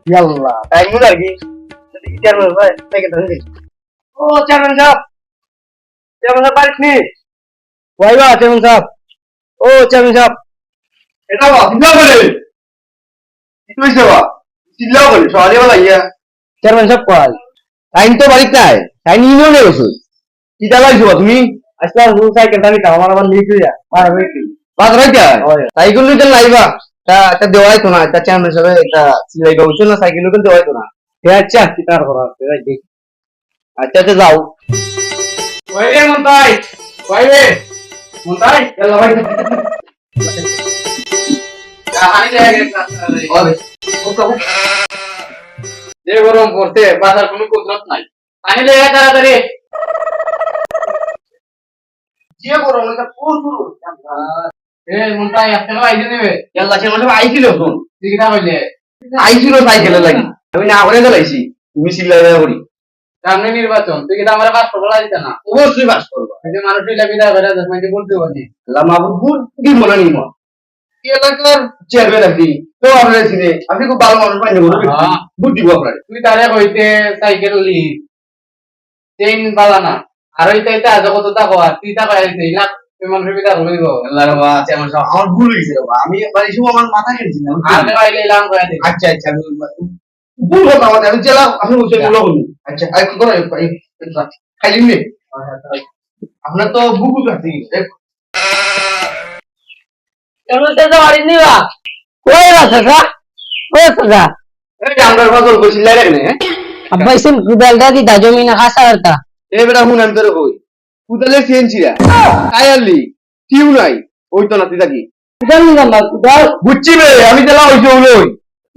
ইয়াল্লা টাইম হলো আর কি চেয়ারম্যান ভাই থেকে ধরে ও চেয়ারম্যান সাহেব বাড়িত নি ওয়াইবা চেয়ারম্যান সাহেব ও চেয়ারম্যান সাহেব এটা বা চিল্লাও করে কি কইছে বা চিল্লাও করে সকালে বেলা ইয়া চেয়ারম্যান সাহেব কয় টাইম তো বাড়িত নাই টাইম ইউনিয়নে গেছো কি চালাইছো বা তুমি আজকে রুল সাইকেল টানি আমার লিক হয়ে যায় মারা হয়েছে বাদ রাইতা সাইকেল নিতে লাইবা তা দেওয়াই তো না তা চেয়ারম্যান সাহেব এটা সিলাইবা উঠছো না সাইকেল নিতে দেওয়াই তো না আচ্ছা কি তার করা আচ্ছা তো যাও ওইরে মন্তাই ওইরে মন্তাই চল ভাই হানি লাগে ওরে যে গরম পড়তে বাজার কোনো কুদরত নাই পানি লেগে তাড়াতাড়ি যে গরম এটা প্রচুর মন্তাই আজকে আইছে নেবে ইয়াল্লা চেয়ারম্যান সাহেব আইছিল ফোন ঠিক না হইলে আইছিল সাইকেলে লাগি আমি না করে চালাইছি তুমি সিলাই করি সামনে নির্বাচন তুই কি আমার কাজ করবো দিত না অবশ্যই বাস করবো এই যে মানুষ বিদা করে দশ মিনিট বলতে পারি আল্লাহ মাহবুব বুদ্ধি মনে নিম কি এলাকার চেয়ারম্যান আপনি তো আপনার ছিলেন আপনি খুব ভালো মানুষ পাইনি বুদ্ধি আপনার তুই তারে কইতে সাইকেল লি চেইন বালানা আর ওইটাইতে আজ কত টাকা তুই টাকা আইতে না তুই মানুষ বিদা হইব আল্লাহ বাবা চেয়ারম্যান সাহেব আমার ভুল হয়েছে বাবা আমি বাড়ি সময় আমার মাথা গেছি না আর কইলে এলাম করে দে আচ্ছা আচ্ছা ভুল কথা আমাদের আমি জেলা আপনি বলছেন বলো আচ্ছা আর কি করে খাইলেন নে আপনার তো বুকু কাটি কেমন তো বাড়ি নিবা কই আছে সা কই আছে এই আমরা ফসল কইছি লাগে না अब्बा इसे कुदाल दी दा जमीन खासा करता এ বেটা হুন আমি তোরে কই কুদালে সিএনসিরা কায়ালি কিউ নাই ওই তো নাতি থাকি कुदाल नहीं करना कुदाल বুঝছি বে আমি জেলা হইছে ওই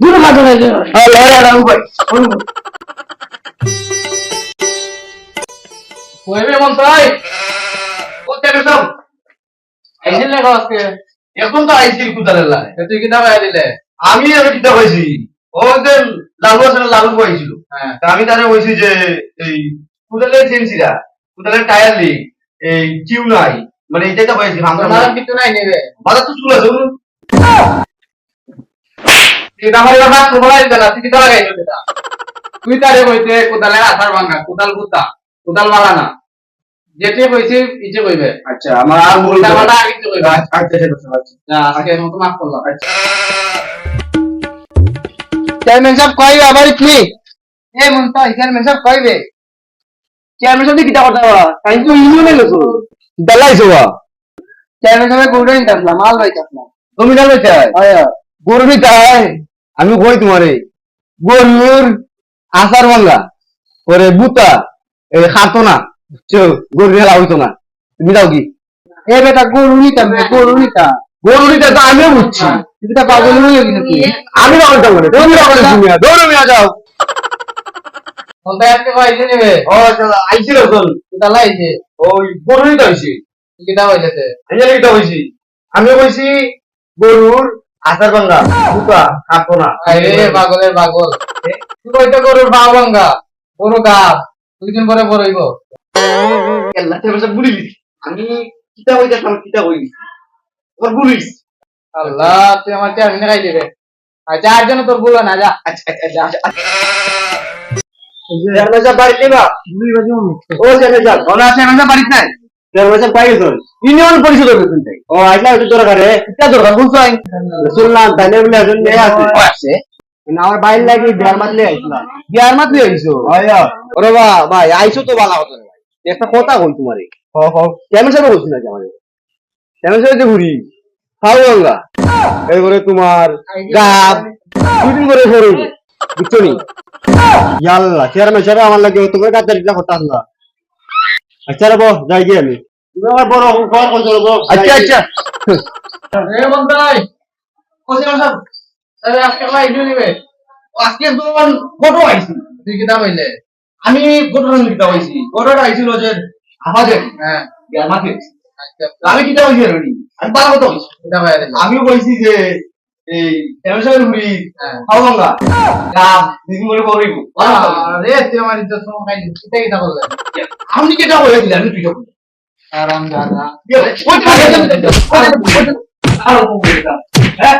दूर हाथ में दे হ্যাঁ লড়া রাম ভাই কইবে মন্তাই ও তেরে সব আইছিল না আজকে এখন তো আইছিল কুদালের লাই তুই কি দাও দিলে আমি আর কিটা কইছি ও যে লালু আসলে লালু কইছিল হ্যাঁ তা আমি তারে কইছি যে এই কুদালে সিএনসিরা কুদালের টায়ার লিক এই কিউ নাই মানে এটাই তো কইছি আমরা তোমার কিছু নাই নেবে বাজার তো চুল আছে এটা আমার কাছে তোমার দিলা তুই কি দাও লাগাইছো এটা তুই তারে কইতে কোদালের আঠার ভাঙা কোদাল কুতা কোদাল মারানা যেতে কইছি ইচ্ছে কইবে আচ্ছা আমার আর বলতে কোদাল মারা আগে তো কইবে আচ্ছা আচ্ছা না আজকে মত মাফ করলাম चेयरमैन साहब कोई আবার ইতনি এ মন্তাই চেয়ারম্যান সাহেব কইবে চেয়ারম্যান সাহেব কিটা কথা বলা তাই তো ইউনিয়নে গেছো দালাইছো বা চেয়ারম্যান সাহেব গোল্ডেন কাটলাম মাল ভাই কাটলাম তুমি ডাল চাই আয়া গরু চাই আমি কই তোমারে গরুর আসার বাংলা ওরে বুতা এই খাতো না গরু হেলা হইতো না তুমি দাও কি এ বেটা গরু নিতাম গরু নিতা গরু নিতে তো আমিও বুঝছি এটা পাগল হয়ে গেল তুই আমি না বলতাম না তুমি না বলতাম তুমি দৌড়ে মিয়া যাও মন্তাই আজকে কইছে নেবে ও চলো আইছিল চল কোদাল লাইছে ওই গরু নিতে হইছি কি দাও হইছে আমি নিতে হইছি আমি কইছি গরুর আসার বাংলা বুতা খাতো না আরে পাগলের পাগল তুই কইতে গরুর পা ভাঙা গরু গাব দুই দিন পরে বড়ইব আল্লাহ তেমন বুড়িলি আমি কিতা হইতাম কিতা হইনি ওর বুড়িস আল্লাহ তুই আমার চেয়ারম্যান খাই দিবে আচ্ছা আর জন্য তোর বলো না যা আচ্ছা আচ্ছা আচ্ছা চেয়ারম্যান সাহেব বাড়িতে না ও চেয়ারম্যান সাহেব ওনা চেয়ারম্যান সাহেব বাড়িতে নাই চেয়ারম্যান সাহেব পাই গেছেন ইউনিয়ন পরিষদ অফিস থেকে ও আইলা হইতো দরকার রে কিটা দরকার বুঝছাই শুনলাম দানে বলে একজন নিয়ে আছে না আমার বাইরে লাগি বিয়ার মাতলে আইছিলাম বিয়ার মাতলে আইছো আয়া ওরে ভাই আইছো তো ভালো হতো ভাই একটা কথা কই তোমারে চেয়ারম্যান সাহেব বলছিস নাকি আমাদের চেয়ারম্যান সাহেব যে ঘুরি খাও গঙ্গা এরপরে তোমার গাব দুদিন করে সরু বুঝছো নি ইয়াল্লা চেয়ারম্যান সাহেব আমার লাগে তোমার কাছে দিলা কথা না আচ্ছা রে যাই গিয়ে আমি তুমি আমার বড় ঘর কোন চলবো আচ্ছা আচ্ছা এ মন্তাই কোসে সাহেব তাহলে আজকে ভাই ইউ নিবে আজকে তোমার ফটো আইছি তুই কি দাও হইলে আমি ফটোটা নিতে হইছি ফটোটা আইছিল যে আমাদের হ্যাঁ বিয়ার মাঠে আচ্ছা আমি কিটা হইছি রে আমি পারা কথা হইছি এটা ভাই দিলে আমি কইছি যে এই চেয়ারম্যান ঘুরি খাও গঙ্গা গাব দুদিন করে বড়ইব আরে তুই আমার ইজ্জত সময় খাইলি কিটা কিটা বললে আমি কেটা বলে দিলাম আমি তুই আরাম দাদা হ্যাঁ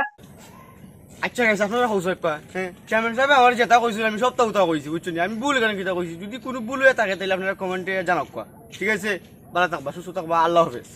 আচ্ছা গেছে আপনারা হাউস ওয়াইফ হ্যাঁ চেয়ারম্যান সাহেব আমার যেটা কইছিল আমি সবটা উঠা কইছি বুঝছেন আমি ভুল কেন কিটা কইছি যদি কোনো ভুল হয়ে থাকে তাহলে আপনারা কমেন্টে জানাক ঠিক আছে ভালো থাকবা সুস্থ থাকবা আল্লাহ হাফেজ